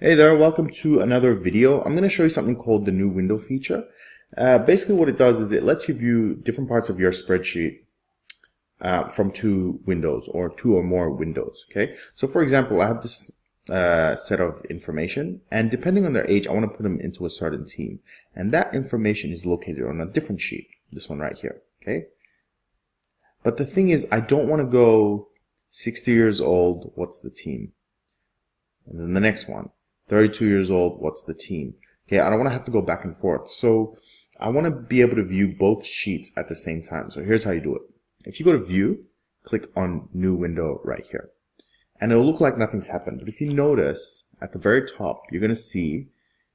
Hey there, welcome to another video. I'm going to show you something called the new window feature. Basically what it does is it lets you view different parts of your spreadsheet from two windows or two or more windows. Okay, so for example, I have this set of information, and depending on their age, I want to put them into a certain team. And that information is located on a different sheet, this one right here. Okay, but the thing is, I don't want to go 60 years old, what's the team? And then the next one. 32 years old, what's the team? Okay, I don't want to have to go back and forth. So I want to be able to view both sheets at the same time. So here's how you do it. If you go to view, click on new window right here. And it'll look like nothing's happened. But if you notice at the very top, you're going to see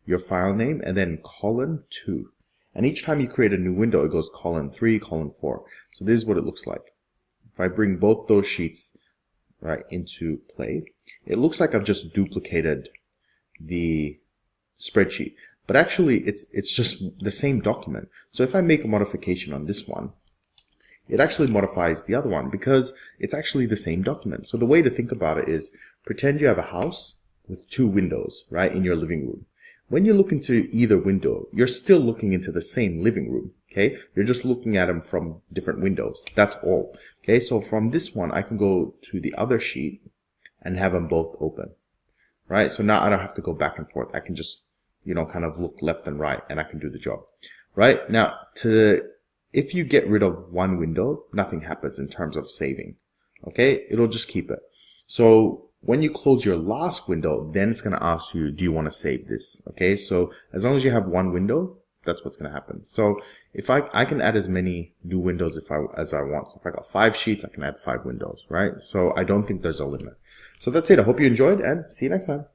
your file name and then :2. And each time you create a new window, it goes :3, :4. So this is what it looks like. If I bring both those sheets right into play, it looks like I've just duplicated the spreadsheet, but actually it's just the same document. So if I make a modification on this one, it actually modifies the other one because it's actually the same document. So the way to think about it is, pretend you have a house with two windows right in your living room. When you look into either window, you're still looking into the same living room. Okay, you're just looking at them from different windows. That's all. Okay, so from this one I can go to the other sheet and have them both open. Right, so now I don't have to go back and forth. I can just, kind of look left and right, and I can do the job. Right, now, if you get rid of one window, nothing happens in terms of saving. Okay, it'll just keep it. So when you close your last window, then it's going to ask you, do you want to save this? Okay, so as long as you have one window, that's what's going to happen. So if I can add as many new windows as I want. So if I got 5 sheets, I can add 5 windows, right? So I don't think there's a limit. So that's it. I hope you enjoyed, and see you next time.